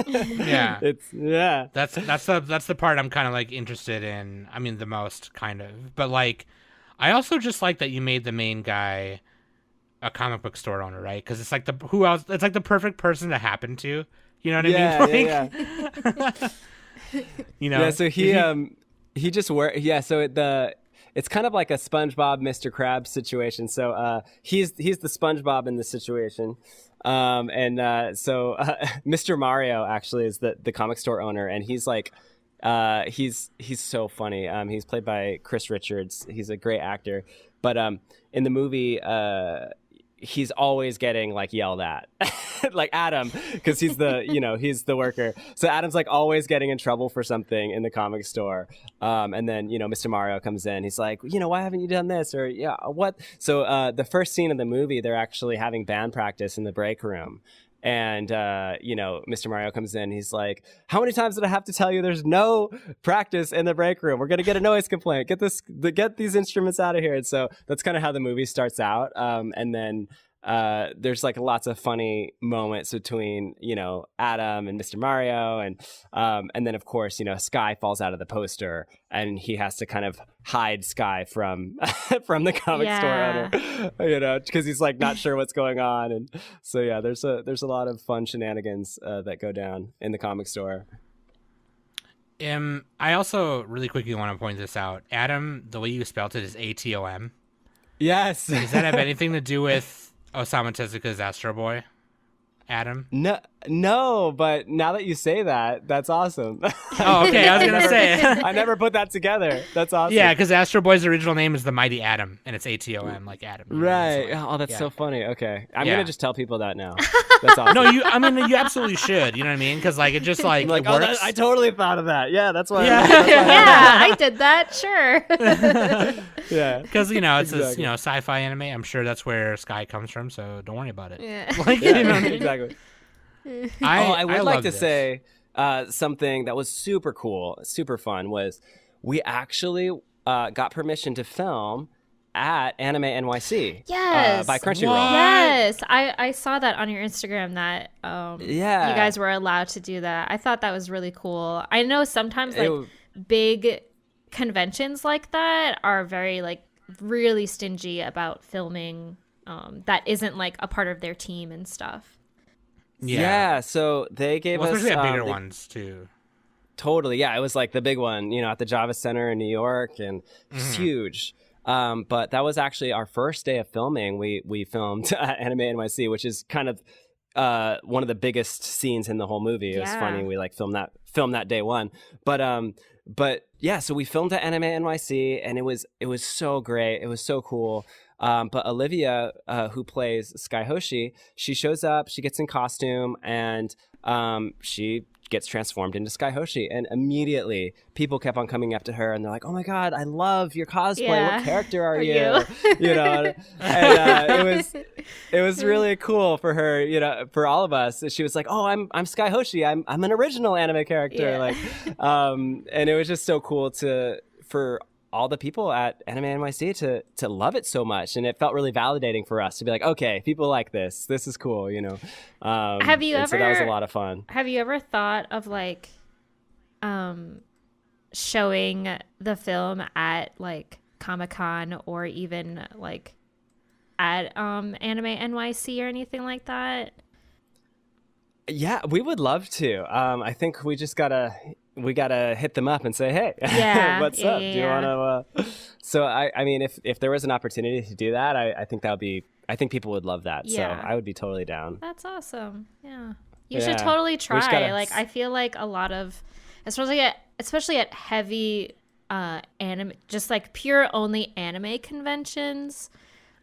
Yeah. Yeah. That's the part I'm kind of like interested in. I mean, the most kind of, but like, I also just like that you made the main guy a comic book store owner, right? Because it's like who else? It's like the perfect person to happen to. You know what I mean? Yeah. Yeah. So he just works. Yeah. So it's kind of like a SpongeBob, Mr. Krabs situation. So he's the SpongeBob in this situation. So Mr. Mario actually is the comic store owner, and he's like, he's so funny. He's played by Chris Richards. He's a great actor. But in the movie, he's always getting like yelled at, like Adam, because he's the worker. So Adam's like always getting in trouble for something in the comic store. And then Mr. Mario comes in. He's like, why haven't you done this? Or what? So the first scene of the movie, they're actually having band practice in the break room. And, Mr. Mario comes in. He's like, how many times did I have to tell you there's no practice in the break room? We're going to get a noise complaint. Get these instruments out of here. And so that's kind of how the movie starts out. And then there's like lots of funny moments between, Adam and Mr. Mario. And then, of course, Skye falls out of the poster and he has to kind of hide Skye from the comic store owner, because he's like not sure what's going on. And so, yeah, there's a lot of fun shenanigans that go down in the comic store. I also really quickly want to point this out. Adam, the way you spelled it is ATOM. Yes. Does that have anything to do with Osamu Tezuka's Astro Boy? Adam? No, but now that you say that, that's awesome. Oh, okay. I was going to say. I never put that together. That's awesome. Yeah, because Astro Boy's original name is the Mighty Atom, and it's ATOM, like Adam. Right. So, Oh, that's so funny. Okay. I'm Yeah. going to just tell people that now. That's awesome. No, you absolutely should. You know what I mean? Because like it just like, I'm like, it works. I totally thought of that. Yeah, that's why. Yeah. Yeah, I did that. Sure. Yeah. Because it's Exactly. a sci-fi anime. I'm sure that's where Skye comes from. So don't worry about it. Yeah. Like Yeah, you know what I mean? exactly. I would like love to this. say something that was super cool, super fun, was we actually got permission to film at Anime NYC. Yes. By Crunchyroll. What? Yes, I saw that on your Instagram that Yeah. you guys were allowed to do that. I thought that was really cool. I know sometimes like It- big conventions like that are very like really stingy about filming that isn't like a part of their team and stuff. Yeah. So they gave Well, us especially at bigger they- ones too. Totally. Yeah, it was like the big one, at the Java Center in New York, and it's huge. But that was actually our first day of filming. We filmed at Anime NYC, which is kind of one of the biggest scenes in the whole movie. It was funny. We like filmed that day one. But yeah, so we filmed at Anime NYC, and it was so great. It was so cool. But Olivia, who plays Skye Hoshi, she shows up, she gets in costume, and she gets transformed into Skye Hoshi, and immediately people kept on coming up to her, and they're like, "Oh my God, I love your cosplay. What character are you?" And it was really cool for her, for all of us. She was like, "Oh, I'm Skye Hoshi. I'm an original anime character." And it was just so cool for all the people at Anime NYC to love it so much, and it felt really validating for us to be like, okay, people like this is cool. Have you ever, so that was a lot of fun. Have you ever thought of like showing the film at like Comic-Con, or even like at Anime NYC or anything like that? Yeah, we would love to. I think we just gotta hit them up and say, hey, what's up? Do you want to? So I mean, if there was an opportunity to do that, I think people would love that. So I would be totally down. That's awesome. Yeah, you should totally try. Like, I feel like a lot of, especially at heavy anime, just like pure only anime conventions,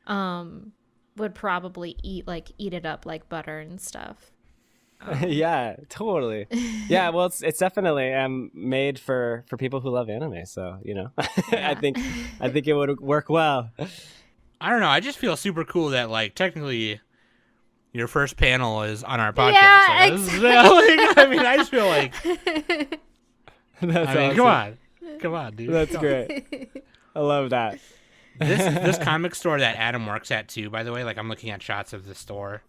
would probably eat it up like butter and stuff. Yeah, totally. Yeah, well, it's definitely made for people who love anime. So I think it would work well. I don't know. I just feel super cool that like technically your first panel is on our podcast. Yeah, exactly. I mean, I just feel like that's awesome. Come on, dude. That's great. I love that. This comic store that Adam works at too, by the way. Like, I'm looking at shots of the store.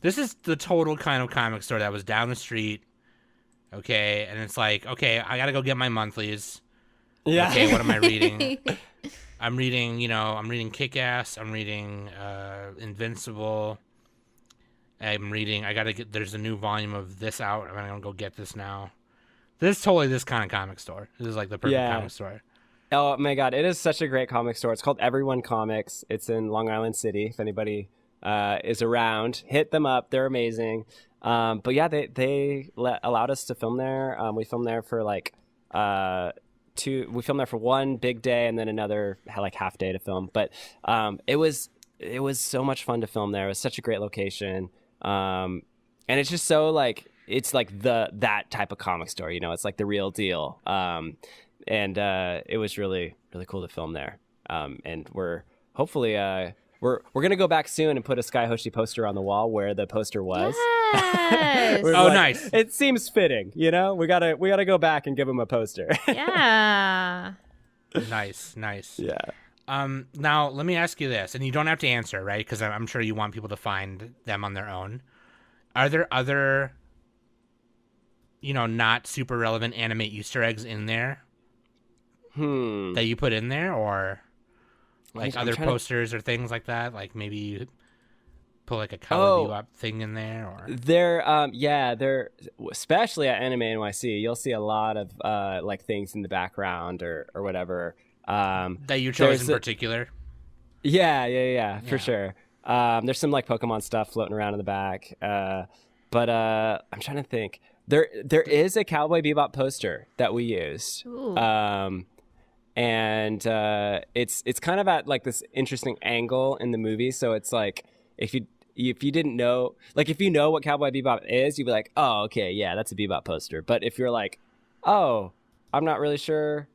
This is the total kind of comic store that was down the street, okay? And it's like, okay, I gotta go get my monthlies. Yeah. Okay, what am I reading? I'm reading Kick-Ass. I'm reading Invincible. There's a new volume of this out. I'm gonna go get this now. This is totally this kind of comic store. This is like the perfect comic store. Oh my God, it is such a great comic store. It's called Everyone Comics. It's in Long Island City. If anybody is around, hit them up. They're amazing. But yeah, they allowed us to film there. We filmed there for like we filmed there for one big day and then another like half day to film. But it was so much fun to film there. It was such a great location. And it's just so like, it's like that type of comic store, it's like the real deal. And it was really, really cool to film there. And we're hopefully We're gonna go back soon and put a Skye Hoshi poster on the wall where the poster was. Yes. Nice. It seems fitting, We gotta go back and give him a poster. Yeah. Nice. Yeah. Now let me ask you this, and you don't have to answer, right? Because I'm sure you want people to find them on their own. Are there other, not super relevant anime Easter eggs in there? That you put in there, or like other posters or things like that? Like maybe you put like a Cowboy Bebop thing in there, or they're especially at Anime NYC, you'll see a lot of like things in the background or whatever. That you chose in particular? Yeah, for sure. There's some like Pokemon stuff floating around in the back. But I'm trying to think. There is a Cowboy Bebop poster that we used. Ooh. And it's kind of at like this interesting angle in the movie. So it's like if you didn't know, like if you know what Cowboy Bebop is, you'd be like, oh, okay, yeah, that's a Bebop poster. But if you're like, oh, I'm not really sure,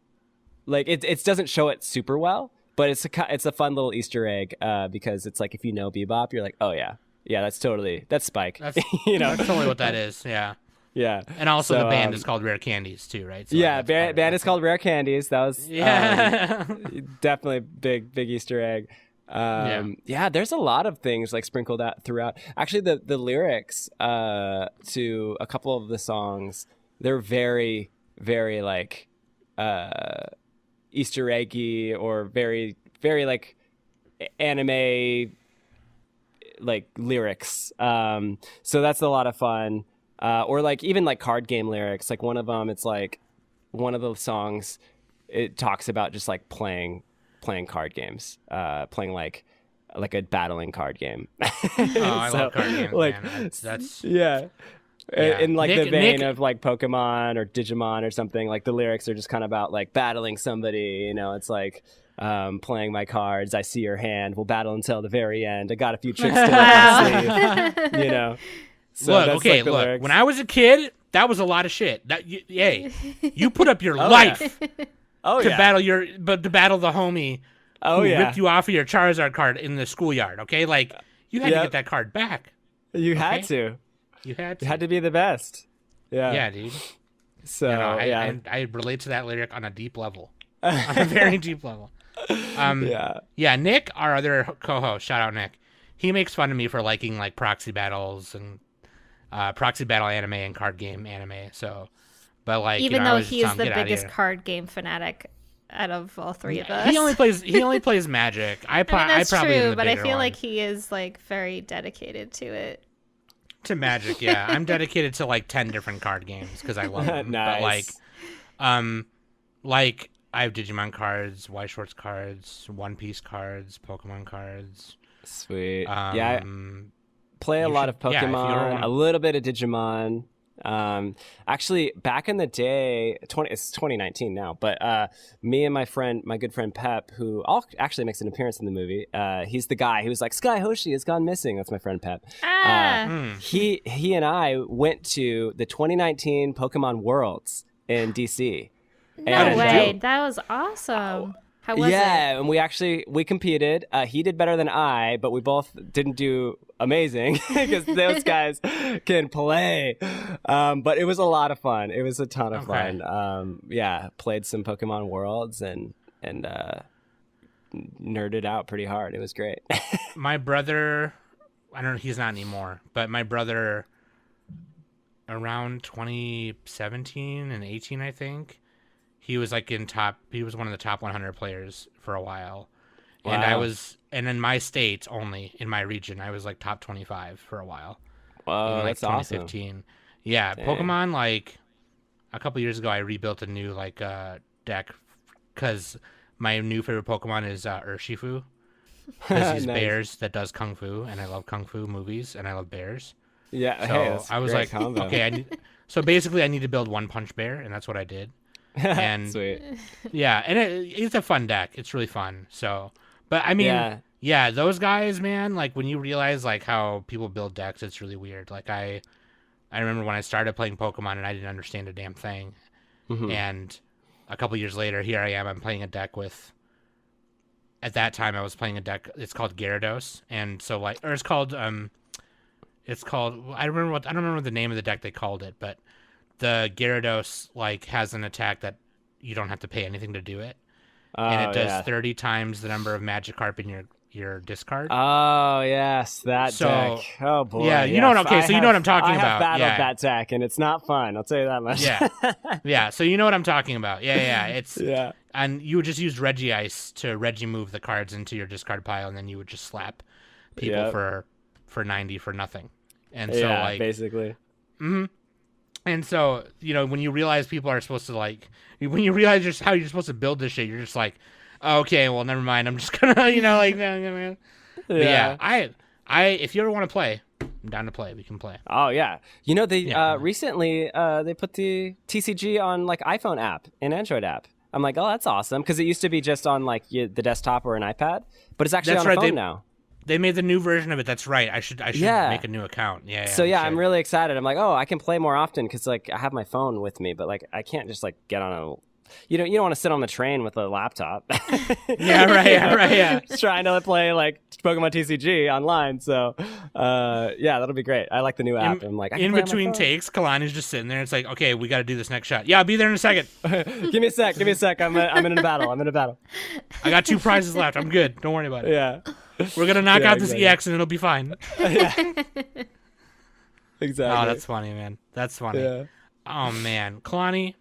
like it doesn't show it super well, but it's a fun little Easter egg because it's like if you know Bebop, you're like, oh yeah, that's Spike. That's that's totally what that is. Yeah. Yeah, and also the band is called Rare Candies too, right? So yeah, band is called Rare Candies. That was definitely big Easter egg. There's a lot of things like sprinkled out throughout. Actually, the lyrics to a couple of the songs, they're very, very like Easter eggy or very, very like anime like lyrics. So that's a lot of fun. or like even like card game lyrics. Like one of them, it's like one of the songs. It talks about just like playing card games, playing like a battling card game. I love card games. Like man. That's yeah. Yeah. In like the Nick- vein Nick- of like Pokemon or Digimon or something, like the lyrics are just kind of about like battling somebody, you know. It's like playing my cards, I see your hand, we'll battle until the very end, I got a few tricks to my sleeve, you know. So look, that's, okay, like, the look. lyrics. When I was a kid, that was a lot of shit. Hey, you put up your Oh, life Oh to yeah. battle the homie Oh who yeah. ripped you off of your Charizard card in the schoolyard. Okay, like you had to Yep. get that card back. You had Okay. to. You had to. You had to be the best. Yeah. Yeah, dude. So You know, yeah. I relate to that lyric on a deep level, on a very deep level. Yeah. Nick, our other co-host, shout out Nick. He makes fun of me for liking like proxy battles and proxy battle anime and card game anime. So, but like Even I though was just he is telling him, the "Get outta biggest here." card game fanatic out of all three of us. He only plays Magic. I I mean, that's probably am true, the but I bigger feel one. like he is like very dedicated to it. To Magic, yeah. I'm dedicated to like 10 different card games because I love them. But Nice. like I have Digimon cards, White Shorts cards, One Piece cards, Pokemon cards. Sweet. Yeah. I play a you lot should- of yeah, if you ever Pokemon, wanna- a little bit of Digimon. Actually, back in the day, it's 2019 now, but me and my good friend Pep, who actually makes an appearance in the movie, he's the guy who was like, Skye Hoshi has gone missing. That's my friend Pep. He and I went to the 2019 Pokemon Worlds in DC. No And- way. That was awesome. How was it? Yeah, and we competed. He did better than I, but we both didn't do amazing because those guys can play. But it was a lot of fun. It was a ton of Okay. fun. Yeah, played some Pokemon Worlds and nerded out pretty hard. It was great. My brother, I don't know, he's not anymore, but my brother around 2017 and 18, I think, he was like he was one of the top 100 players for a while. And Wow. and in my state only, in my region, I was like top 25 for a while. Whoa, in like that's awesome. 2015. Yeah, Dang. Pokemon, like a couple years ago, I rebuilt a new like deck because my new favorite Pokemon is Urshifu. Because he's Nice. bears that does kung fu, and I love kung fu movies, and I love bears. Yeah, So hey, that's I was great like, combo. okay, so basically, I need to build one punch bear, and that's what I did. And Sweet. yeah, and it's a fun deck. It's really fun. So, but I mean, yeah, those guys, man. Like when you realize like how people build decks, it's really weird. Like I remember when I started playing Pokemon and I didn't understand a damn thing, and a couple years later, here I am. I'm playing a deck with. At that time, I was playing a deck. It's called Gyarados, and so like, or it's called I don't remember the name of the deck they called it, but the Gyarados like has an attack that you don't have to pay anything to do it, and it does 30 times the number of Magikarp in your discard. Oh yes, that So, deck. Oh boy. yeah, you know what- okay, so you know what I'm talking I have about. battled Yeah. that deck, and it's not fun. I'll tell you that much. Yeah, yeah. So you know what I'm talking about. Yeah. It's Yeah. and you would just use Regice to Regi move the cards into your discard pile, and then you would just slap people Yep. for 90 for nothing. And so Yeah, like basically. And so, you know, when you realize people are supposed to like, when you realize just how you're supposed to build this shit, you're just like, oh, okay, well, never mind. I'm just gonna, you know, like, but yeah, I, if you ever want to play, I'm down to play. We can play. Oh yeah. You know they Yeah. recently they put the TCG on like iPhone app and Android app. I'm like, oh, that's awesome because it used to be just on like the desktop or an iPad, but it's actually That's on a right, phone now. They made the new version of it. That's right. I should Yeah. make a new account. Yeah. So we yeah, should. I'm really excited. I'm like, oh, I can play more often because like I have my phone with me, but like I can't just like get on a. You don't want to sit on the train with a laptop. Yeah, right. Yeah. Just trying to play like Pokemon TCG online. So yeah, that'll be great. I like the new app. I'm like, I can In play on my between phone. takes, Kalani's just sitting there. It's like, okay, we got to do this next shot. Yeah, I'll be there in a second. Give me a sec. I'm in a battle. I got 2 prizes left. I'm good. Don't worry about it. Yeah. We're gonna knock Yeah, out this exactly. EX and it'll be fine. Exactly. Oh, that's funny, man. That's funny. Yeah. Oh man, Kalani,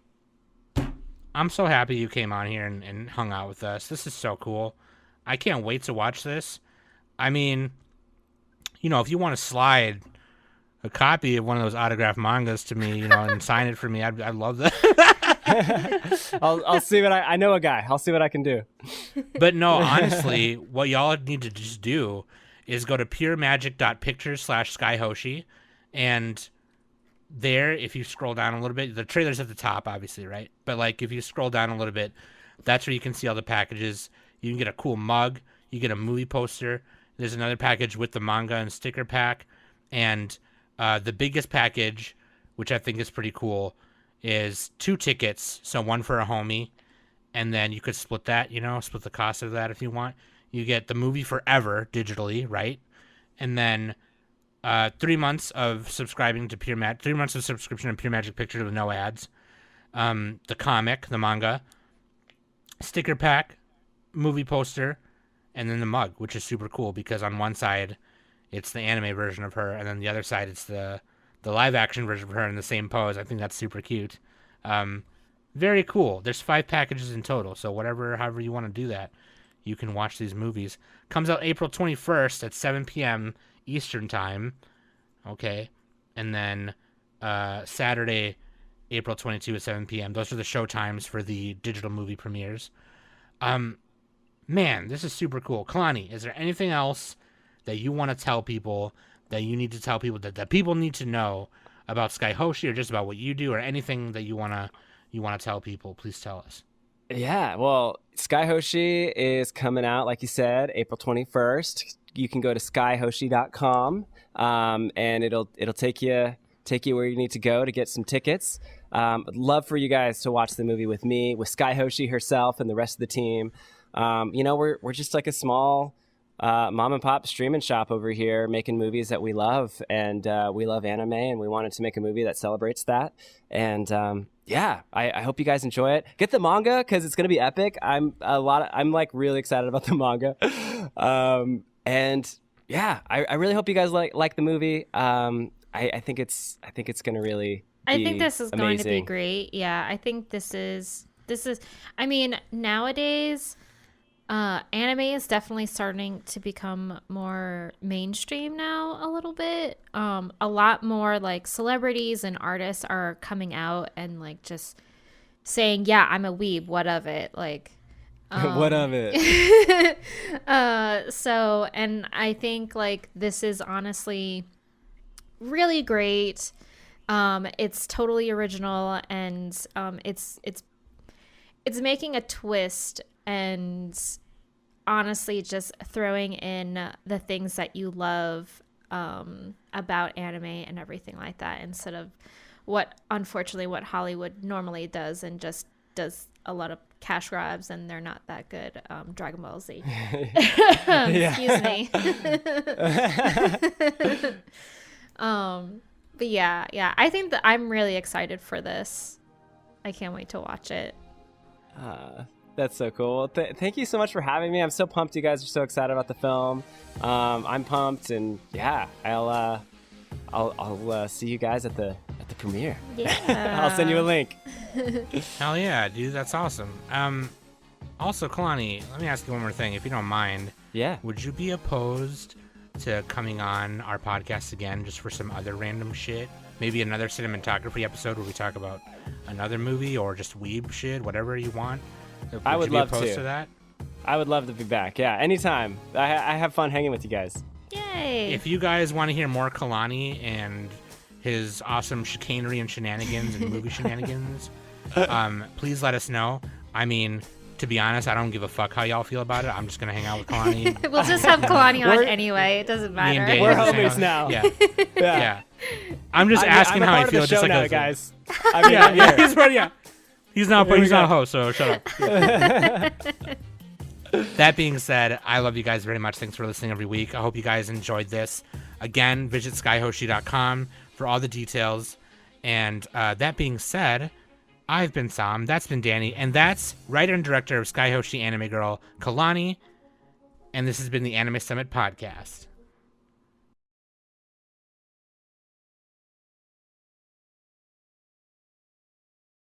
I'm so happy you came on here and hung out with us. This is so cool. I can't wait to watch this. I mean, you know, if you want to slide a copy of one of those autographed mangas to me, and sign it for me, I'd love that. I'll see what I know a guy. I'll see what I can do. But no, honestly, what y'all need to just do is go to puremagic.pictures/Skye Hoshi, and there, if you scroll down a little bit, the trailer's at the top, obviously, right? But like, if you scroll down a little bit, that's where you can see all the packages. You can get a cool mug. You get a movie poster. There's another package with the manga and sticker pack. And the biggest package, which I think is pretty cool, is 2 tickets. So one for a homie. And then you could split that, split the cost of that if you want. You get the movie forever digitally, right? And then 3 months of subscribing to 3 months of subscription to Pure Magic Pictures with no ads. The comic, the manga, sticker pack, movie poster, and then the mug, which is super cool because on one side it's the anime version of her, and then the other side it's the live action version of her in the same pose. I think that's super cute. Very cool. There's 5 packages in total, so however you want to do that, you can watch these movies. Comes out April 21st at 7 p.m. Eastern time. Okay. And then Saturday, April 22 at 7 p.m. Those are the show times for the digital movie premieres. Man, this is super cool. Kalani, is there anything else that you want to tell people, that you need to tell people, that people need to know about Skye Hoshi, or just about what you do, or anything that you want to tell people? Please tell us. Yeah, well, Skye Hoshi is coming out, like you said, April 21st. You can go to skyehoshi.com, and it'll take you where you need to go to get some tickets. I'd love for you guys to watch the movie with me, with Skye Hoshi herself and the rest of the team. We're just like a small mom and pop streaming shop over here, making movies that we love, and we love anime, and we wanted to make a movie that celebrates that. And I hope you guys enjoy it. Get the manga because it's gonna be epic. I'm like really excited about the manga, I really hope you guys like the movie. I think it's gonna really. I think this is amazing. going to be great. Yeah, I think this is. I mean, nowadays, anime is definitely starting to become more mainstream now a little bit. A lot more like celebrities and artists are coming out and like just saying, yeah, I'm a weeb, what of it? Like, what of it? And I think like this is honestly really great. It's totally original, and it's making a twist and honestly just throwing in the things that you love about anime and everything like that, instead of what Hollywood normally does, and just does a lot of cash grabs, and they're not that good. Dragon Ball Z. Excuse me. But yeah, I think that I'm really excited for this. I can't wait to watch it. That's so cool. Thank you so much for having me. I'm so pumped you guys are so excited about the film. I'm pumped, and yeah, I'll see you guys at the premiere. Yeah. I'll send you a link. Hell yeah, dude, that's awesome. Also, Kalani, let me ask you one more thing, if you don't mind. Yeah. Would you be opposed to coming on our podcast again just for some other random shit? Maybe another cinematography episode where we talk about another movie, or just weeb shit, whatever you want. I would love opposed to that? I would love to be back. Yeah, anytime. I have fun hanging with you guys. Yay. If you guys want to hear more Kalani and his awesome chicanery and shenanigans and movie shenanigans, please let us know. I mean, to be honest, I don't give a fuck how y'all feel about it. I'm just going to hang out with Kalani. We'll just have Kalani on anyway. It doesn't matter. Dave We're just homies hang now. out. Yeah. I'm just asking I'm how a I part feel. of the Just show like now, us. guys. I mean, He's ready. Yeah. He's not a host, so shut up. That being said, I love you guys very much. Thanks for listening every week. I hope you guys enjoyed this. Again, visit skyehoshi.com for all the details. And that being said, I've been Sam, that's been Danny, and that's writer and director of Skye Hoshi Anime Girl, Kalani, and this has been the Anime Summit Podcast.